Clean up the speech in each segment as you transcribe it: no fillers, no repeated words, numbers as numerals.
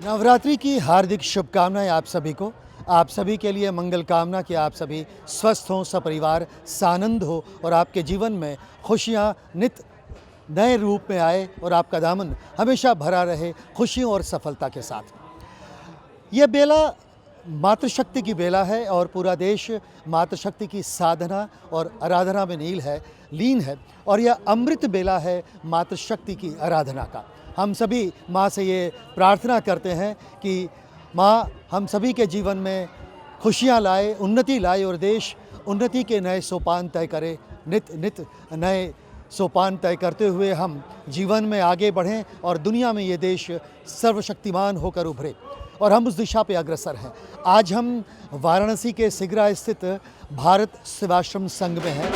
नवरात्रि की हार्दिक शुभकामनाएं आप सभी को। आप सभी के लिए मंगल कामना कि आप सभी स्वस्थ हों, सपरिवार सानंद हो और आपके जीवन में खुशियां नित नए रूप में आए और आपका दामन हमेशा भरा रहे खुशियों और सफलता के साथ। ये बेला मातृशक्ति की बेला है और पूरा देश मातृशक्ति की साधना और आराधना में लीन है और यह अमृत बेला है मातृशक्ति की आराधना का। हम सभी माँ से ये प्रार्थना करते हैं कि माँ हम सभी के जीवन में खुशियाँ लाए, उन्नति लाए और देश उन्नति के नए सोपान तय करे। नित नित नए सोपान तय करते हुए हम जीवन में आगे बढ़ें और दुनिया में ये देश सर्वशक्तिमान होकर उभरे और हम उस दिशा पे अग्रसर हैं। आज हम वाराणसी के सिगरा स्थित भारत सेवाश्रम संघ में हैं।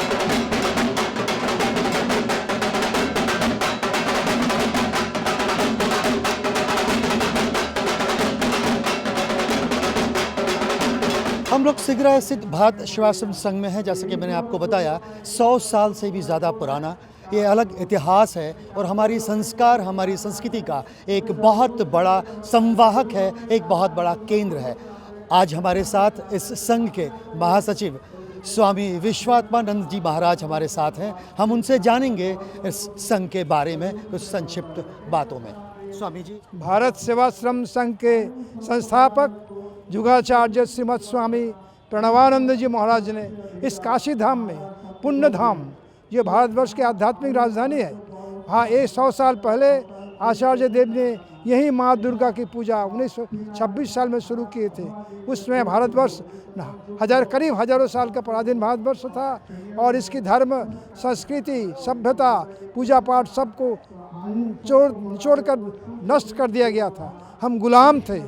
हम लोग सिगरा स्थित भारत सेवाश्रम संघ में हैं। जैसे कि मैंने आपको बताया, 100 साल से भी ज़्यादा पुराना ये अलग इतिहास है और हमारी संस्कार, हमारी संस्कृति का एक बहुत बड़ा संवाहक है, एक बहुत बड़ा केंद्र है। आज हमारे साथ इस संघ के महासचिव स्वामी विश्वात्मानंद जी महाराज हमारे साथ हैं। हम उनसे जानेंगे इस संघ के बारे में कुछ संक्षिप्त बातों में। स्वामी जी, भारत सेवाश्रम संघ के संस्थापक जुगाचार्य श्रीमद स्वामी प्रणवानंद जी महाराज ने इस काशी धाम में, पुण्य धाम जो भारतवर्ष की आध्यात्मिक राजधानी है, हाँ, 100 साल पहले आचार्य देव ने यही माँ दुर्गा की पूजा 1926 साल में शुरू किए थे। उसमें भारतवर्ष करीब हजारों साल का पराधीन भारतवर्ष था और इसकी धर्म, संस्कृति, सभ्यता, पूजा पाठ सबको छोड़कर नष्ट कर दिया गया था। हम गुलाम थे।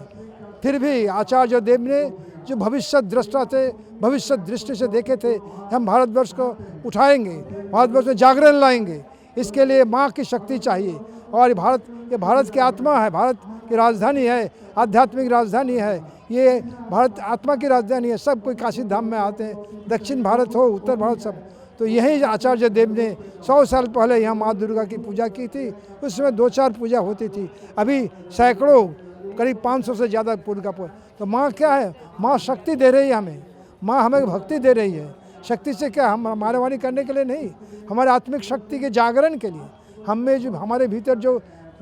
फिर भी आचार्य देव ने जो भविष्य दृष्टा थे, भविष्य दृष्टि से देखे थे, हम भारतवर्ष को उठाएंगे, भारतवर्ष में जागरण लाएंगे। इसके लिए माँ की शक्ति चाहिए और ये भारत की आत्मा है, भारत की राजधानी है, आध्यात्मिक राजधानी है। ये भारत आत्मा की राजधानी है। सब कोई काशी धाम में आते हैं, दक्षिण भारत हो, उत्तर भारत, सब। तो यही आचार्य देव ने 100 साल पहले यहाँ माँ दुर्गा की पूजा की थी। उसमें 2-4 पूजा होती थी। अभी सैकड़ों, करीब 500 से ज़्यादा दुर्गा पूजा। तो माँ क्या है? माँ शक्ति दे रही है हमें, माँ हमें भक्ति दे रही है। शक्ति से क्या, हम मारामारी करने के लिए नहीं, हमारे आत्मिक शक्ति के जागरण के लिए। हम में जो, हमारे भीतर जो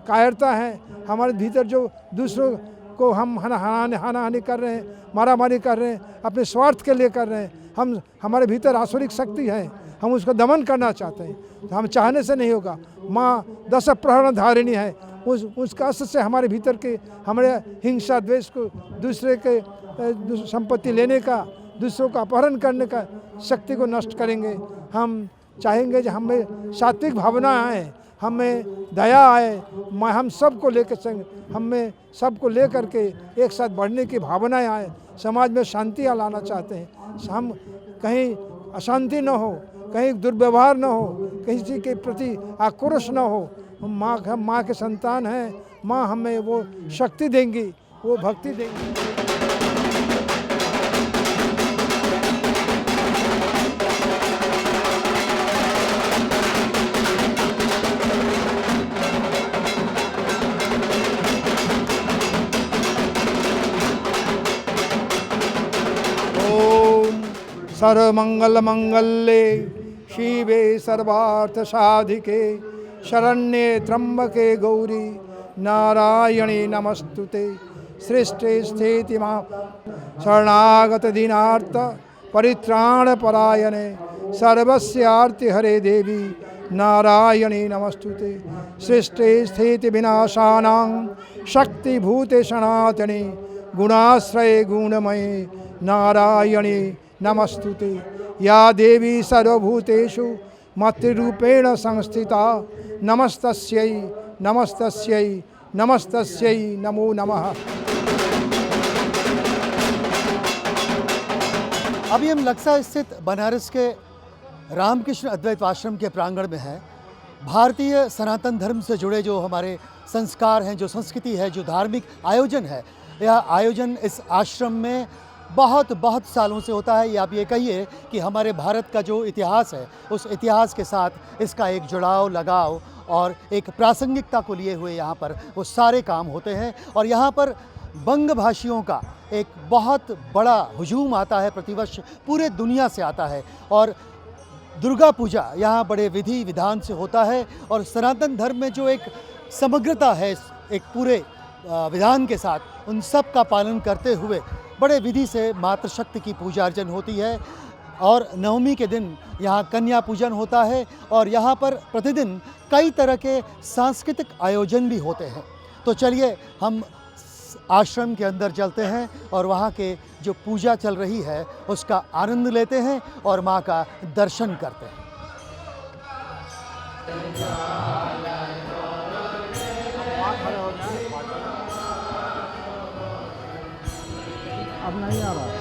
कायरता है, हमारे भीतर जो दूसरों को हम हानि कर रहे हैं, मारामारी कर रहे हैं, अपने स्वार्थ के लिए कर रहे हैं, हमारे भीतर आसुरिक शक्ति है, हम उसको दमन करना चाहते हैं। तो हम चाहने से नहीं होगा। माँ 10 प्रहरण धारिणी है। उसका असर से हमारे भीतर के, हमारे हिंसा द्वेष को, दूसरे के संपत्ति लेने का, दूसरों का अपहरण करने का शक्ति को नष्ट करेंगे। हम चाहेंगे कि हमें सात्विक भावना आए, हमें दया आए, हम सबको लेकर हमें सबको लेकर के एक साथ बढ़ने की भावनाएं आए। समाज में शांति लाना चाहते हैं। हम कहीं अशांति न हो, कहीं दुर्व्यवहार न हो, किसी के प्रति आक्रोश न हो। हम माँ के संतान हैं। माँ हमें वो शक्ति देंगी, वो भक्ति देंगी। ओम सर्वमंगल मंगल्ये शिवे सर्वार्थ साधिके शरण्ये त्र्यंबके गौरी नारायणी नमस्तुते। सृष्टि स्थिति मां शरणागत दीनार्थ परित्राण परायणे सर्वस्यार्ति हरे देवी नारायणी नमस्तुते। सृष्टि स्थिति विनाशानां शक्तिभूते सनातने गुणाश्रये गुणमये नारायणी नमस्तुते। या देवी सर्वभूतेषु मातृरूपेण संस्थिता नमस्तस्यै नमस्तस्यै नमस्तस्यै नमो नमः। अभी हम लक्सा स्थित बनारस के रामकृष्ण अद्वैत आश्रम के प्रांगण में हैं। भारतीय सनातन धर्म से जुड़े जो हमारे संस्कार हैं, जो संस्कृति है, जो धार्मिक आयोजन है, यह आयोजन इस आश्रम में बहुत सालों से होता है। या आप ये कहिए कि हमारे भारत का जो इतिहास है, उस इतिहास के साथ इसका एक जुड़ाव, लगाव और एक प्रासंगिकता को लिए हुए यहाँ पर वो सारे काम होते हैं। और यहाँ पर बंग भाषियों का एक बहुत बड़ा हुजूम आता है, प्रतिवर्ष पूरे दुनिया से आता है। और दुर्गा पूजा यहाँ बड़े विधि विधान से होता है और सनातन धर्म में जो एक समग्रता है एक पूरे विधान के साथ, उन सब का पालन करते हुए बड़े विधि से मातृशक्ति की पूजा अर्चन होती है। और नवमी के दिन यहाँ कन्या पूजन होता है और यहाँ पर प्रतिदिन कई तरह के सांस्कृतिक आयोजन भी होते हैं। तो चलिए हम आश्रम के अंदर चलते हैं और वहाँ के जो पूजा चल रही है उसका आनंद लेते हैं और माँ का दर्शन करते हैं। अब नहीं आ रहा।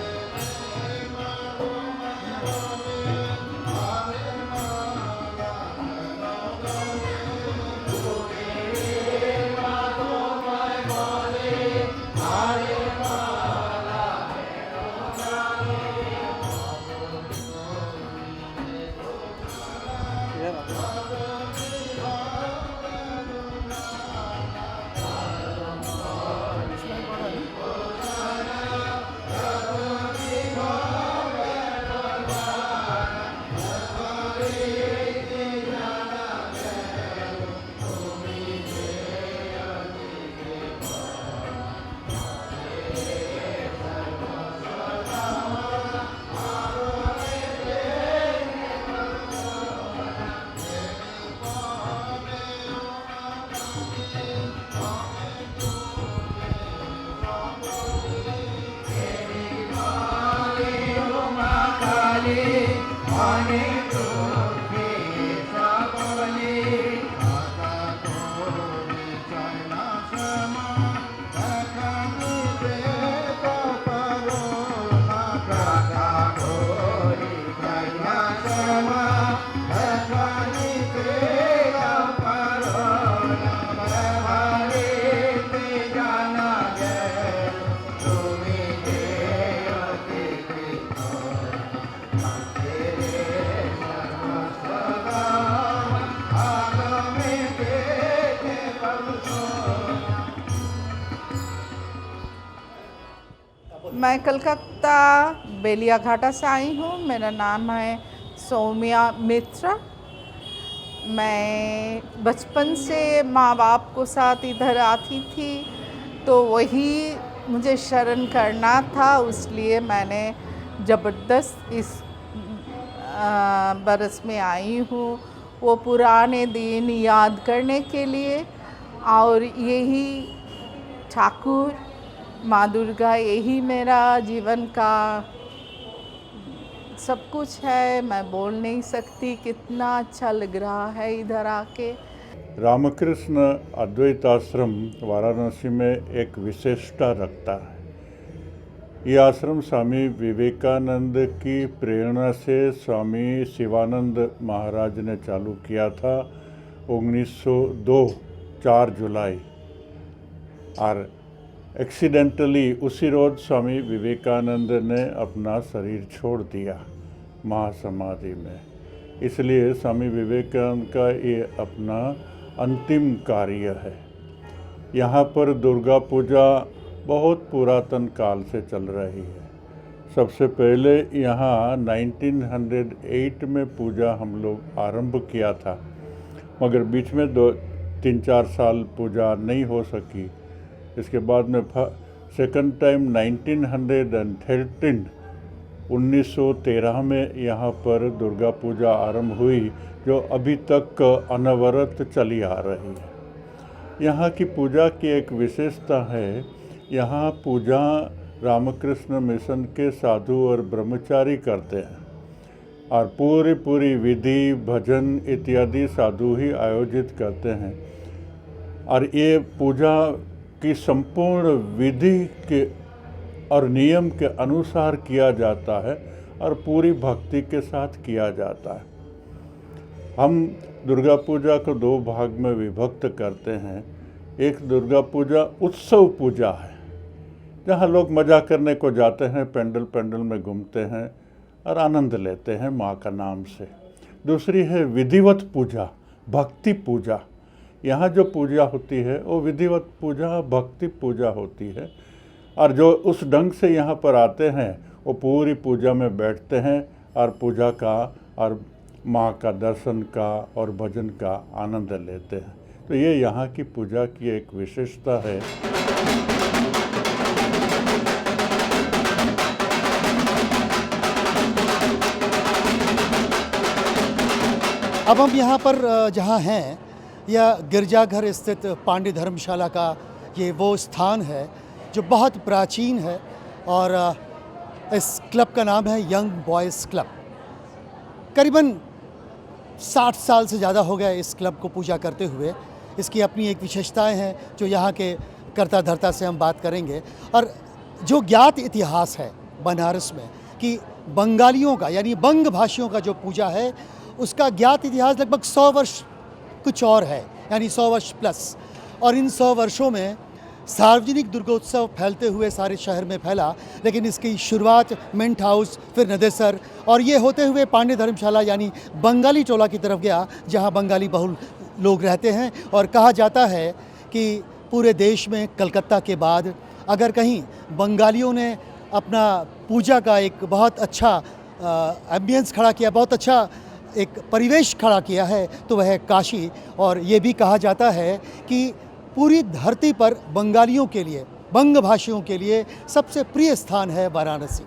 मैं कलकत्ता बेलियाघाटा से आई हूँ। मेरा नाम है सौम्या मित्रा। मैं बचपन से माँ बाप को साथ इधर आती थी, तो वही मुझे शरण करना था, इसलिए मैंने ज़बरदस्त इस बरस में आई हूँ वो पुराने दिन याद करने के लिए। और यही ठाकुर माँ दुर्गा, यही मेरा जीवन का सब कुछ है। मैं बोल नहीं सकती कितना अच्छा लग रहा है इधर आके। रामकृष्ण अद्वैत आश्रम वाराणसी में एक विशेषता रखता है। ये आश्रम स्वामी विवेकानंद की प्रेरणा से स्वामी शिवानंद महाराज ने चालू किया था 1902 4 जुलाई, और एक्सीडेंटली उसी रोज स्वामी विवेकानंद ने अपना शरीर छोड़ दिया महासमाधि में। इसलिए स्वामी विवेकानंद का ये अपना अंतिम कार्य है। यहाँ पर दुर्गा पूजा बहुत पुरातन काल से चल रही है। सबसे पहले यहाँ 1908 में पूजा हम लोग आरंभ किया था, मगर बीच में 3-4 साल पूजा नहीं हो सकी। इसके बाद में सेकंड टाइम 1913 में यहाँ पर दुर्गा पूजा आरंभ हुई, जो अभी तक अनवरत चली आ रही है। यहाँ की पूजा की एक विशेषता है, यहाँ पूजा रामकृष्ण मिशन के साधु और ब्रह्मचारी करते हैं, और पूरी विधि भजन इत्यादि साधु ही आयोजित करते हैं। और ये पूजा की संपूर्ण विधि के और नियम के अनुसार किया जाता है और पूरी भक्ति के साथ किया जाता है। हम दुर्गा पूजा को 2 भाग में विभक्त करते हैं। एक दुर्गा पूजा उत्सव पूजा है, जहाँ लोग मज़ा करने को जाते हैं, पेंडल में घूमते हैं और आनंद लेते हैं माँ का नाम से। दूसरी है विधिवत पूजा, भक्ति पूजा, यहाँ जो पूजा होती है वो विधिवत पूजा, भक्ति पूजा होती है। और जो उस ढंग से यहाँ पर आते हैं वो पूरी पूजा में बैठते हैं और पूजा का और माँ का दर्शन का और भजन का आनंद लेते हैं। तो ये यहाँ की पूजा की एक विशेषता है। अब हम यहाँ पर जहाँ हैं, यह गिरजाघर स्थित पांडे धर्मशाला का ये वो स्थान है जो बहुत प्राचीन है और इस क्लब का नाम है यंग बॉयज़ क्लब। करीबन 60 साल से ज़्यादा हो गया इस क्लब को पूजा करते हुए। इसकी अपनी एक विशेषताएं हैं जो यहाँ के कर्ता धर्ता से हम बात करेंगे। और जो ज्ञात इतिहास है बनारस में कि बंगालियों का यानी बंग भाषियों का जो पूजा है उसका ज्ञात इतिहास लगभग 100 वर्ष कुछ और है, यानी 100 वर्ष प्लस। और इन 100 वर्षों में सार्वजनिक दुर्गोत्सव फैलते हुए सारे शहर में फैला, लेकिन इसकी शुरुआत मिंट हाउस, फिर नदेसर और ये होते हुए पांडे धर्मशाला यानी बंगाली टोला की तरफ गया, जहां बंगाली बहुल लोग रहते हैं। और कहा जाता है कि पूरे देश में कलकत्ता के बाद अगर कहीं बंगालियों ने अपना पूजा का एक बहुत अच्छा एम्बियंस खड़ा किया, बहुत अच्छा एक परिवेश खड़ा किया है, तो वह है काशी। और ये भी कहा जाता है कि पूरी धरती पर बंगालियों के लिए, बंग भाषियों के लिए सबसे प्रिय स्थान है वाराणसी।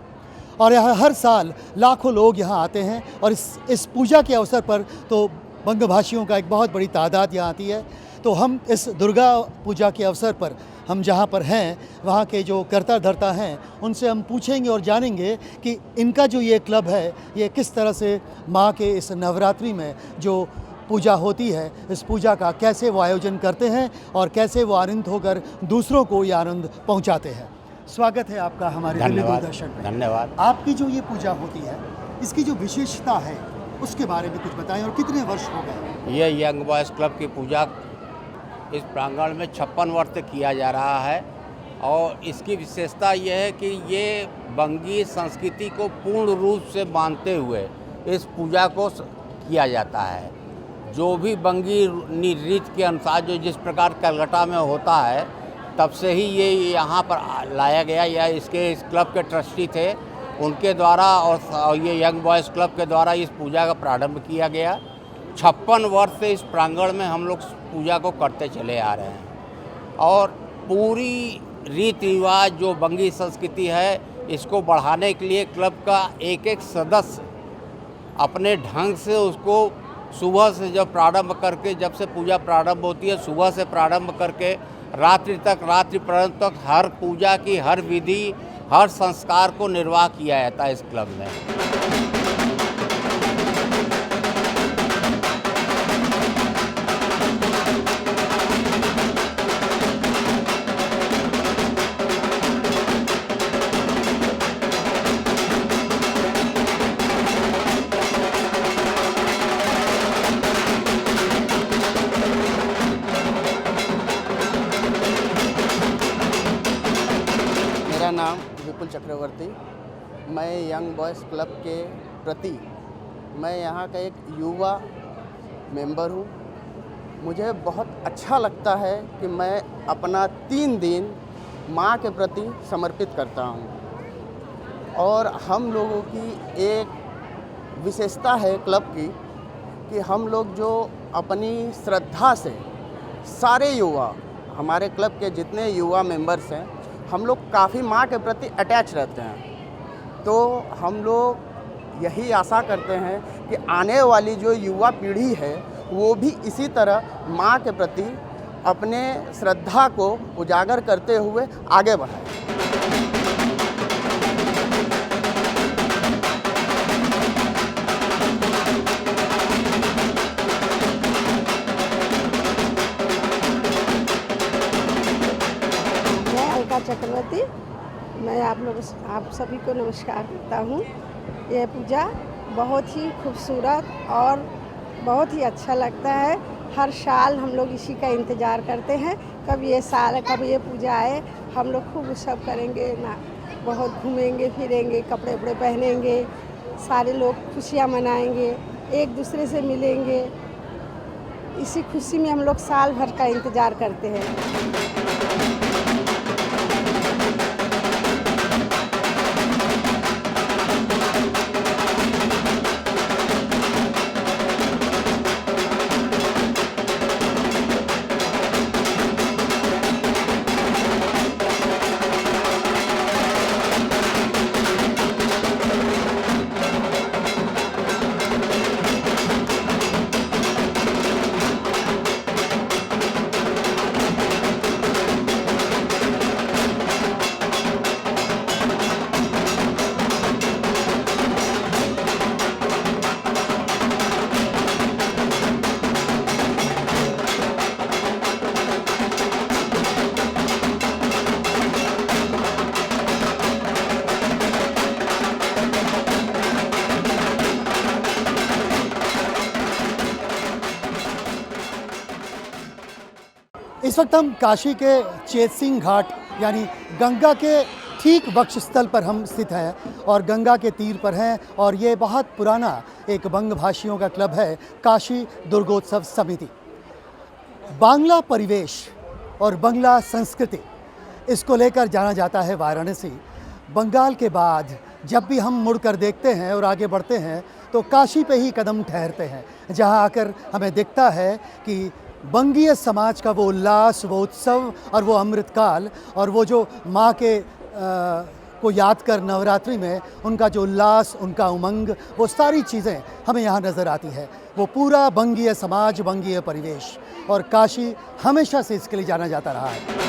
और यहाँ हर साल लाखों लोग यहाँ आते हैं और इस पूजा के अवसर पर तो बंग भाषियों का एक बहुत बड़ी तादाद यहाँ आती है। तो हम इस दुर्गा पूजा के अवसर पर हम जहाँ पर हैं वहाँ के जो कर्ता धर्ता हैं उनसे हम पूछेंगे और जानेंगे कि इनका जो ये क्लब है ये किस तरह से माँ के इस नवरात्रि में जो पूजा होती है, इस पूजा का कैसे वो आयोजन करते हैं और कैसे वो आनंद होकर दूसरों को ये आनंद पहुंचाते हैं। स्वागत है आपका हमारे दिल्ली दूरदर्शन में। धन्यवाद। आपकी जो ये पूजा होती है इसकी जो विशेषता है उसके बारे में कुछ बताएं और कितने वर्ष हो गए? ये यंग बॉयज़ क्लब की पूजा इस प्रांगण में 56 वर्ष से किया जा रहा है और इसकी विशेषता यह है कि ये बंगी संस्कृति को पूर्ण रूप से मानते हुए इस पूजा को किया जाता है। जो भी बंगी रीत के अनुसार जो जिस प्रकार कलकत्ता में होता है तब से ही ये यहाँ पर लाया गया। या इसके इस क्लब के ट्रस्टी थे उनके द्वारा और ये यंग बॉयज़ क्लब के द्वारा इस पूजा का प्रारंभ किया गया। 56 वर्ष से इस प्रांगण में हम लोग पूजा को करते चले आ रहे हैं और पूरी रीति रिवाज जो बंगी संस्कृति है इसको बढ़ाने के लिए क्लब का एक एक सदस्य अपने ढंग से उसको सुबह से जब प्रारंभ करके, जब से पूजा प्रारंभ होती है सुबह से प्रारंभ करके रात्रि पर्यंत तक हर पूजा की हर विधि, हर संस्कार को निर्वाह किया जाता है इस क्लब में। मेरा नाम विपुल चक्रवर्ती, मैं यंग बॉयज़ क्लब के प्रति मैं यहाँ का एक युवा मेंबर हूँ। मुझे बहुत अच्छा लगता है कि मैं अपना 3 दिन माँ के प्रति समर्पित करता हूँ। और हम लोगों की एक विशेषता है क्लब की कि हम लोग जो अपनी श्रद्धा से सारे युवा, हमारे क्लब के जितने युवा मेंबर्स हैं, हम लोग काफ़ी माँ के प्रति अटैच रहते हैं। तो हम लोग यही आशा करते हैं कि आने वाली जो युवा पीढ़ी है वो भी इसी तरह माँ के प्रति अपने श्रद्धा को उजागर करते हुए आगे बढ़ाए। चक्रवर्ती, मैं आप सभी को नमस्कार करता हूँ। यह पूजा बहुत ही खूबसूरत और बहुत ही अच्छा लगता है। हर साल हम लोग इसी का इंतज़ार करते हैं कब ये पूजा आए। हम लोग खूब उत्सव करेंगे ना, बहुत घूमेंगे फिरेंगे, कपड़े उपड़े पहनेंगे, सारे लोग खुशियाँ मनाएंगे, एक दूसरे से मिलेंगे। इसी खुशी में हम लोग साल भर का इंतज़ार करते हैं। इस वक्त हम काशी के चेतसिंह घाट यानी गंगा के ठीक वक्षस्थल पर हम स्थित हैं और गंगा के तीर पर हैं और ये बहुत पुराना एक बंगभाषियों का क्लब है काशी दुर्गोत्सव समिति। बांग्ला परिवेश और बांग्ला संस्कृति इसको लेकर जाना जाता है वाराणसी। बंगाल के बाद जब भी हम मुड़कर देखते हैं और आगे बढ़ते हैं तो काशी पे ही कदम ठहरते हैं, जहां आकर हमें दिखता है कि बंगीय समाज का वो उल्लास, वो उत्सव और वो अमृतकाल और वो जो माँ के को याद कर नवरात्रि में उनका जो उल्लास, उनका उमंग, वो सारी चीज़ें हमें यहाँ नज़र आती है। वो पूरा बंगीय समाज, बंगीय परिवेश, और काशी हमेशा से इसके लिए जाना जाता रहा है।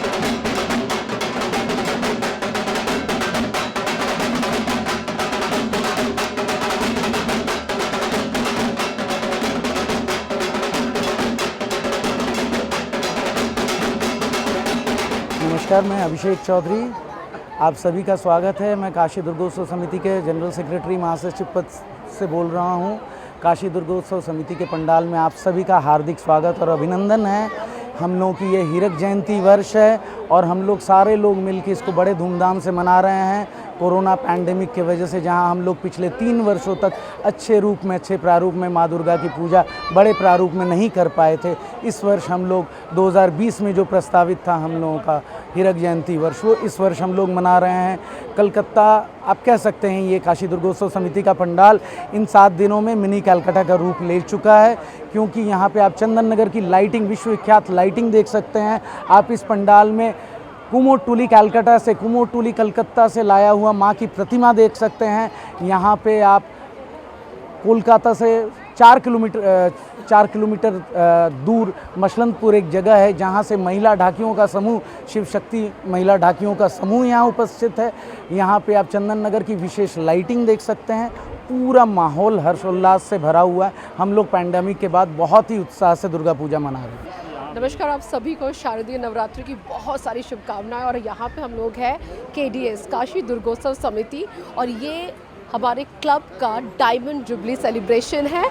नमस्कार, मैं अभिषेक चौधरी, आप सभी का स्वागत है। मैं काशी दुर्गोत्सव समिति के जनरल सेक्रेटरी महासचिव पद से बोल रहा हूं। काशी दुर्गोत्सव समिति के पंडाल में आप सभी का हार्दिक स्वागत और अभिनंदन है। हम लोग की ये हीरक जयंती वर्ष है और हम लोग सारे लोग मिलकर इसको बड़े धूमधाम से मना रहे हैं। कोरोना पैंडेमिक की वजह से जहां हम लोग पिछले 3 वर्षों तक अच्छे रूप में, अच्छे प्रारूप में माँ दुर्गा की पूजा बड़े प्रारूप में नहीं कर पाए थे, इस वर्ष हम लोग 2020 में जो प्रस्तावित था हम लोगों का हीरक जयंती वर्ष, वो इस वर्ष हम लोग मना रहे हैं। कलकत्ता आप कह सकते हैं ये काशी दुर्गोत्सव समिति का पंडाल इन 7 दिनों में मिनी कलकत्ता का रूप ले चुका है, क्योंकि यहाँ पे आप चंदन नगर की लाइटिंग, विश्वविख्यात लाइटिंग देख सकते हैं। आप इस पंडाल में कुमोरटुली कलकत्ता से लाया हुआ माँ की प्रतिमा देख सकते हैं। यहाँ पे आप कोलकाता से 4 किलोमीटर दूर मसलंदपुर एक जगह है जहाँ से महिला ढाकियों का समूह, शिव शक्ति महिला ढाकियों का समूह यहाँ उपस्थित है। यहाँ पे आप चंदन नगर की विशेष लाइटिंग देख सकते हैं। पूरा माहौल हर्षोल्लास से भरा हुआ है। हम लोग पैंडेमिक के बाद बहुत ही उत्साह से दुर्गा पूजा मना रहे हैं। नमस्कार, आप सभी को शारदीय नवरात्रि की बहुत सारी शुभकामनाएं। और यहाँ पे हम लोग हैं KDS काशी दुर्गोत्सव समिति और ये हमारे क्लब का डायमंड जुबली सेलिब्रेशन है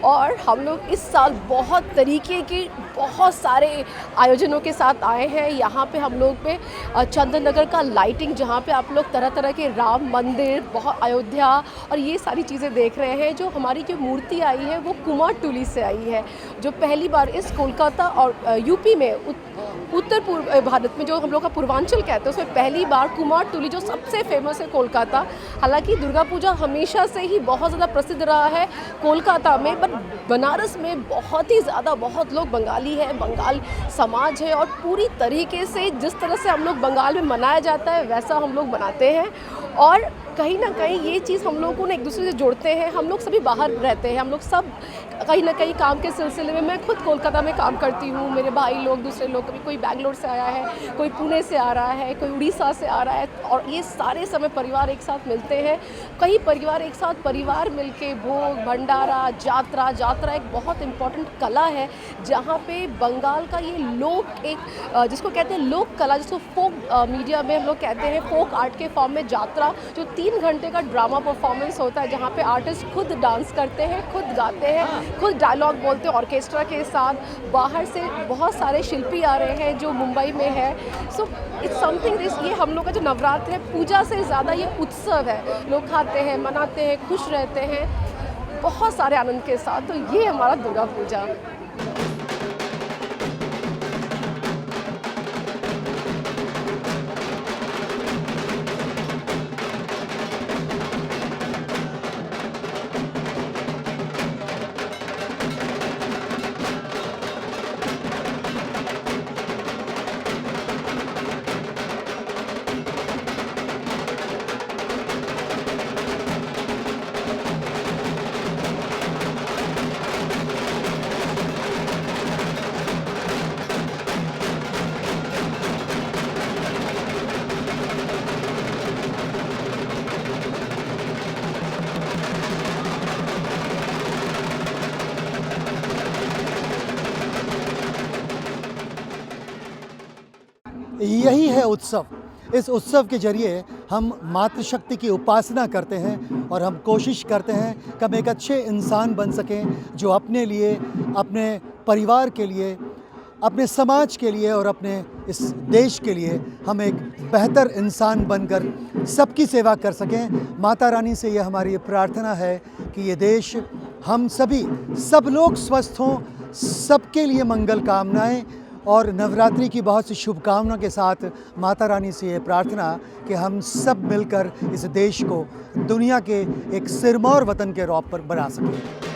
और हम लोग इस साल बहुत तरीके के बहुत सारे आयोजनों के साथ आए हैं। यहाँ पे हम लोग पे चंदन नगर का लाइटिंग, जहाँ पे आप लोग तरह तरह के राम मंदिर, बहुत अयोध्या और ये सारी चीज़ें देख रहे हैं। जो हमारी जो मूर्ति आई है वो कुमारटुली से आई है, जो पहली बार इस कोलकाता और यूपी में उत्तर पूर्व भारत में जो हम लोग का पूर्वांचल कहते हैं उसमें पहली बार कुमारटुली, जो सबसे फेमस है कोलकाता। हालांकि दुर्गा पूजा हमेशा से ही बहुत ज़्यादा प्रसिद्ध रहा है कोलकाता में, बट बनारस में बहुत ही ज़्यादा, बहुत लोग बंगाली है, बंगाल समाज है और पूरी तरीके से जिस तरह से हम लोग बंगाल में मनाया जाता है वैसा हम लोग मनाते हैं। और कहीं ना कहीं ये चीज़ हम लोगों को एक दूसरे से जोड़ते हैं। हम लोग सभी बाहर रहते हैं, हम लोग सब कहीं ना कहीं काम के सिलसिले में, मैं खुद कोलकाता में काम करती हूँ, मेरे भाई लोग, दूसरे लोग, कभी कोई बैंगलोर से आया है, कोई पुणे से आ रहा है, कोई उड़ीसा से आ रहा है और ये सारे समय परिवार एक साथ मिलते हैं। कई परिवार एक साथ परिवार मिलके भोग, भंडारा, यात्रा एक बहुत इम्पॉर्टेंट कला है जहाँ पे बंगाल का ये लोक, एक जिसको कहते हैं लोक कला, जिसको फोक मीडिया में हम लोग कहते हैं फोक आर्ट के फॉर्म में यात्रा, जो 3 घंटे का ड्रामा परफॉर्मेंस होता है जहाँ पे आर्टिस्ट खुद डांस करते हैं, खुद गाते हैं, खुद डायलॉग बोलते हैं ऑर्केस्ट्रा के साथ। बाहर से बहुत सारे शिल्पी आ रहे हैं जो मुंबई में है। सो इट्स समथिंग दिस, ये हम लोग का जो नवरात्र है पूजा से ज़्यादा ये उत्सव है। लोग खाते हैं, मनाते हैं, खुश रहते हैं बहुत सारे आनंद के साथ। तो ये हमारा दुर्गा पूजा। यही है उत्सव। इस उत्सव के जरिए हम मातृशक्ति की उपासना करते हैं और हम कोशिश करते हैं कि हम एक अच्छे इंसान बन सकें जो अपने लिए, अपने परिवार के लिए, अपने समाज के लिए और अपने इस देश के लिए हम एक बेहतर इंसान बनकर सबकी सेवा कर सकें। माता रानी से ये हमारी प्रार्थना है कि ये देश, हम सभी, सब लोग स्वस्थ हों, सबके लिए मंगल कामनाएं और नवरात्रि की बहुत सी शुभकामनाओं के साथ माता रानी से ये प्रार्थना कि हम सब मिलकर इस देश को दुनिया के एक सिरमौर वतन के रौब पर बना सकें।